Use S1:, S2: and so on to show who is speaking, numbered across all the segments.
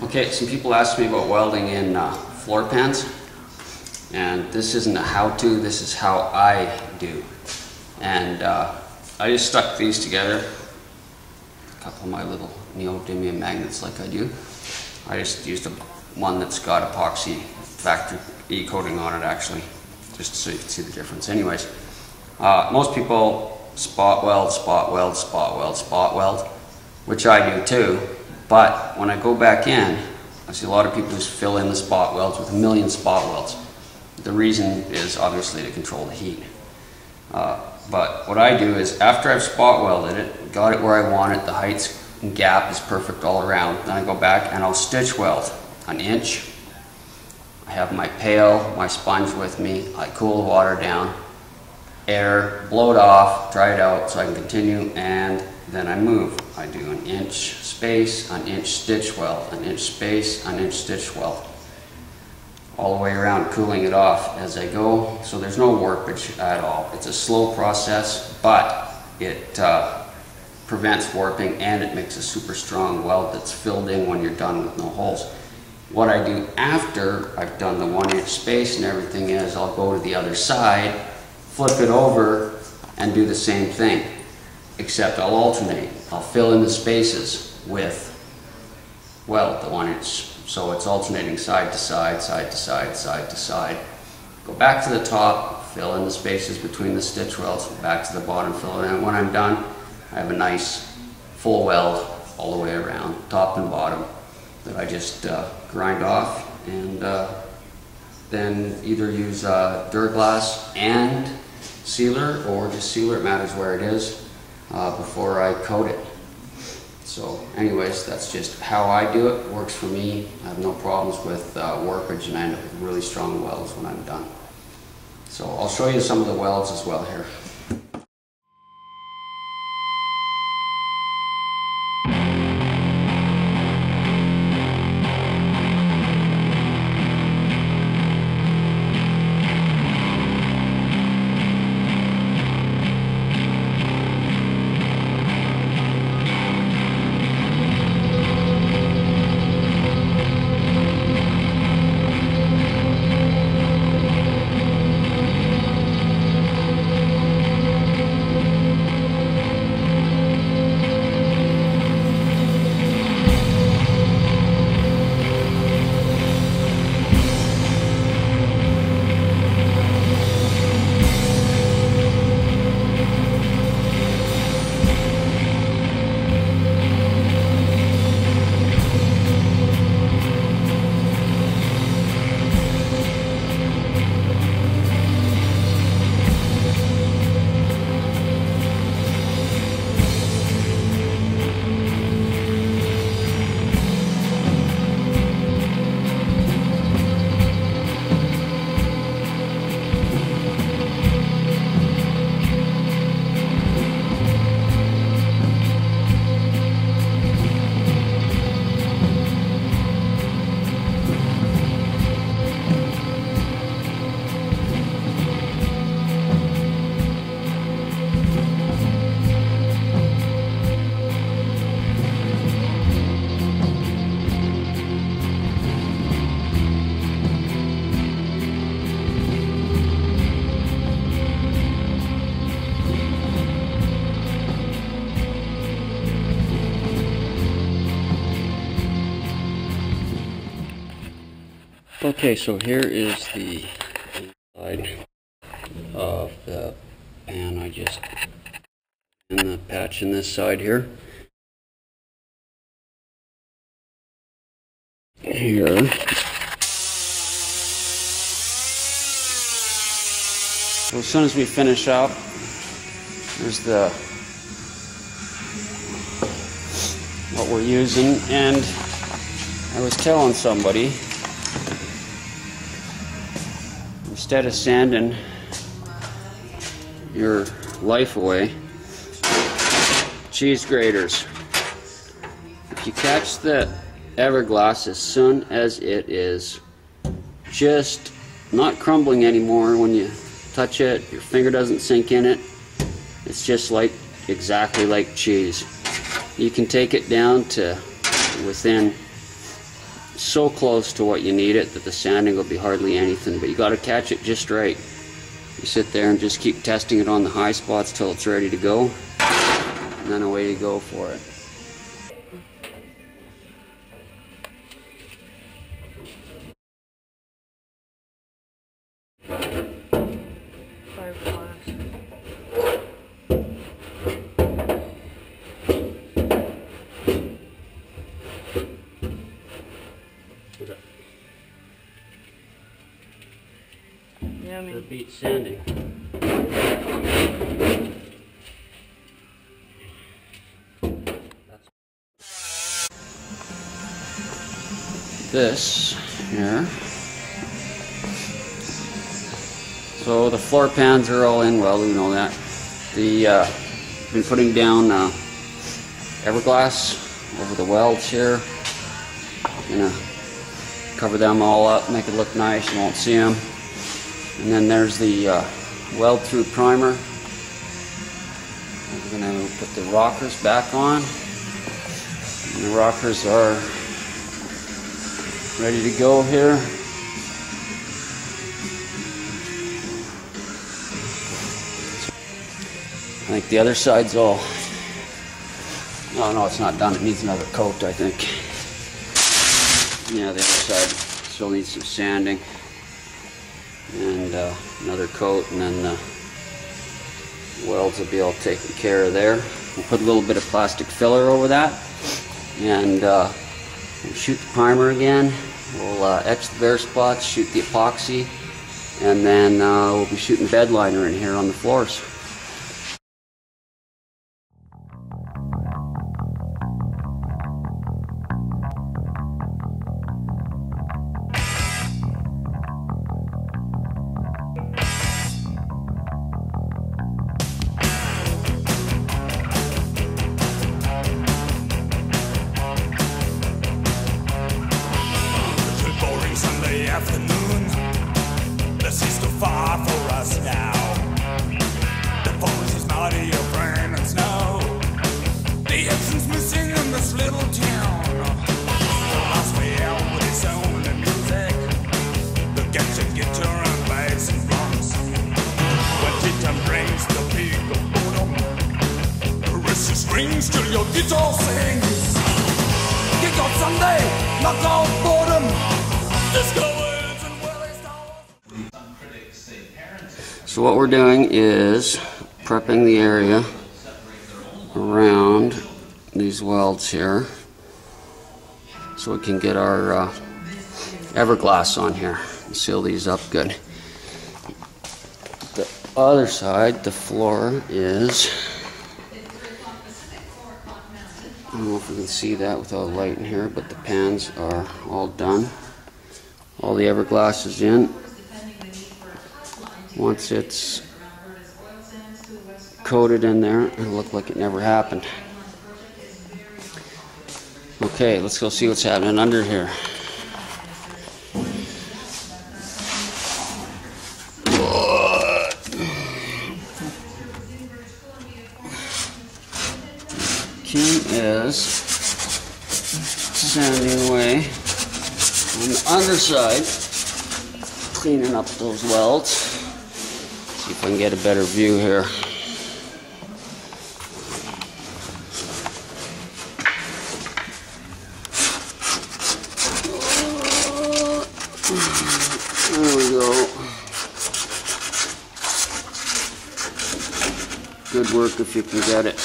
S1: Okay, some people ask me about welding in floor pans, and this isn't a how-to, this is how I do. And I just stuck these together, a couple of my little neodymium magnets like I do. I just used one that's got epoxy factory coating on it actually, just so you can see the difference. Anyways, most people spot weld, spot weld, spot weld, spot weld, which I do too. But when I go back in, I see a lot of people just fill in the spot welds with a million spot welds. The reason is obviously to control the heat. But what I do is after I've spot welded it, got it where I want it, the height and gap is perfect all around, then I go back and I'll stitch weld an inch. I have my pail, my sponge with me, I cool the water down, air, blow it off, dry it out so I can continue, and then I move. I do an inch space, an inch stitch weld, an inch space, an inch stitch weld. All the way around, cooling it off as I go, so there's no warpage at all. It's a slow process, but it prevents warping and it makes a super strong weld that's filled in when you're done with no holes. What I do after I've done the 1 inch space and everything is I'll go to the other side, flip it over, and do the same thing. Except I'll alternate. I'll fill in the spaces with weld, the 1 inch. So it's alternating side to side, side to side, side to side. Go back to the top, fill in the spaces between the stitch welds, back to the bottom, fill it in. When I'm done, I have a nice full weld all the way around, top and bottom, that I just grind off and then either use Duraglass and sealer, or just sealer, it matters where it is, before I coat it. So anyways, that's just how I do it. It works for me. I have no problems with warpage, and I end up with really strong welds when I'm done. So I'll show you some of the welds as well here. Okay, so here is the inside of the pan. I just in the patch in this side here. Here. So as soon as we finish up, there's the what we're using, and I was telling somebody, instead of sanding your life away, cheese graters. If you catch the EverGlass as soon as it is just not crumbling anymore when you touch it, your finger doesn't sink in it, it's just like exactly like cheese. You can take it down to within so close to what you need it that the sanding will be hardly anything, but you got to catch it just right. You sit there and just keep testing it on the high spots till it's ready to go, and then away you go for it.
S2: Yeah, I mean,
S1: That beats sanding. This here. So the floor pans are all in, well, we know that. Been putting down EverGlass over the welds here. Gonna cover them all up, make it look nice, you won't see them. And then there's the weld through primer. We're gonna put the rockers back on. And the rockers are ready to go here. I think the other side's all... Oh no, it's not done. It needs another coat, I think. Yeah, the other side still needs some sanding. And another coat, and then the welds will be all taken care of there. We'll put a little bit of plastic filler over that. And we'll shoot the primer again. We'll etch the bare spots, shoot the epoxy, and then we'll be shooting bed liner in here on the floors.
S3: Afternoon, this is too far for us now. The forest is not your friend and snow. The action's missing in this little town. The last way out with its own music. The gadget guitar and bass and drums. When Titan brings the peak of boredom, the wrist strings till your guitar sings. Kick off Sunday, knock off boredom.
S1: So what we're doing is prepping the area around these welds here so we can get our EverGlass on here and seal these up good. The other side, the floor is, I don't know if we can see that without light in here, but the pans are all done. All the EverGlass is in. Once it's coated in there, it'll look like it never happened. Okay, let's go see what's happening under here. Kim is sanding away on the underside, cleaning up those welds. See if I can get a better view here. There we go. Good work if you can get it.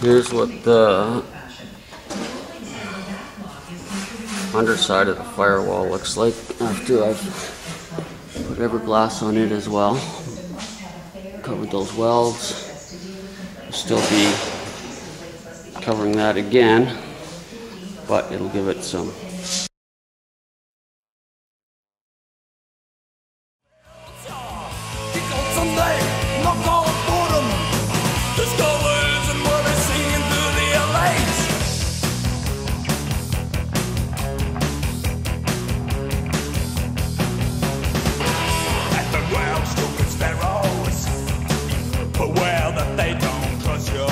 S1: Here's what the underside of the firewall looks like after I've put EverGlass on it as well. Covered those welds. I'll still be covering that again, but it'll give it some.
S3: Beware that they don't cross your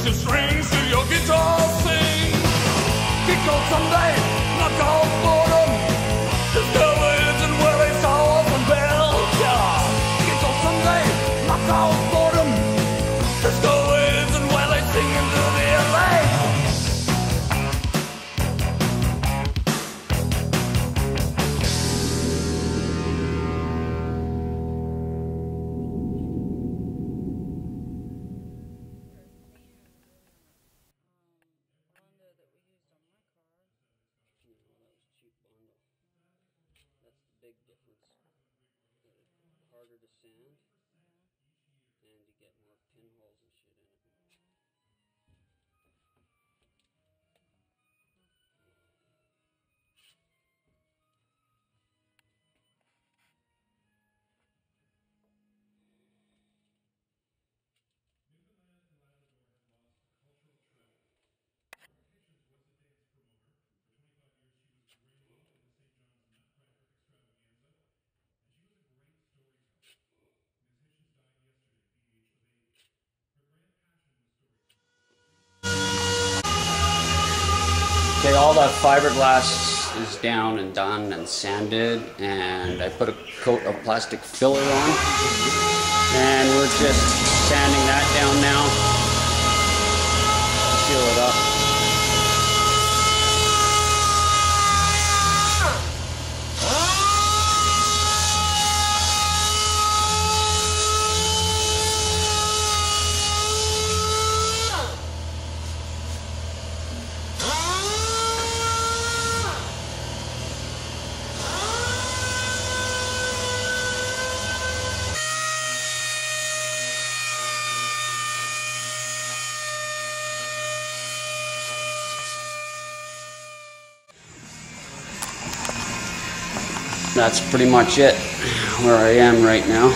S3: the strings to your guitar sing. Kick out someday, knock off boredom. Discover it's and where they saw from Belgium. Kick out someday, knock off boredom. Discover it's and where they sing into the LA.
S1: That's the big difference. It's harder to sand, and you get more pinholes and shit in it. Okay, all that fiberglass is down and done and sanded, and I put a coat of plastic filler on, and we're just sanding that down now, seal it up. That's pretty much it where I am right now.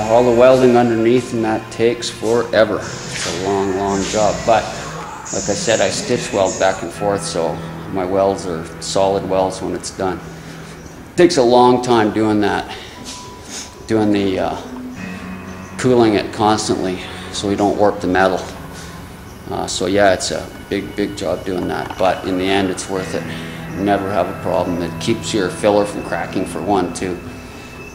S1: All the welding underneath, and that takes forever. It's a long job, but like I said, I stitch weld back and forth, so my welds are solid welds when it's done. It takes a long time doing that, doing the cooling it constantly so we don't warp the metal. So yeah, it's a big job doing that, but in the end it's worth it. Never have a problem. It keeps your filler from cracking for one, too.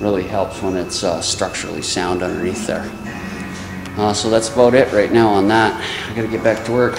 S1: Really helps when it's structurally sound underneath there. So that's about it right now on that. I gotta get back to work.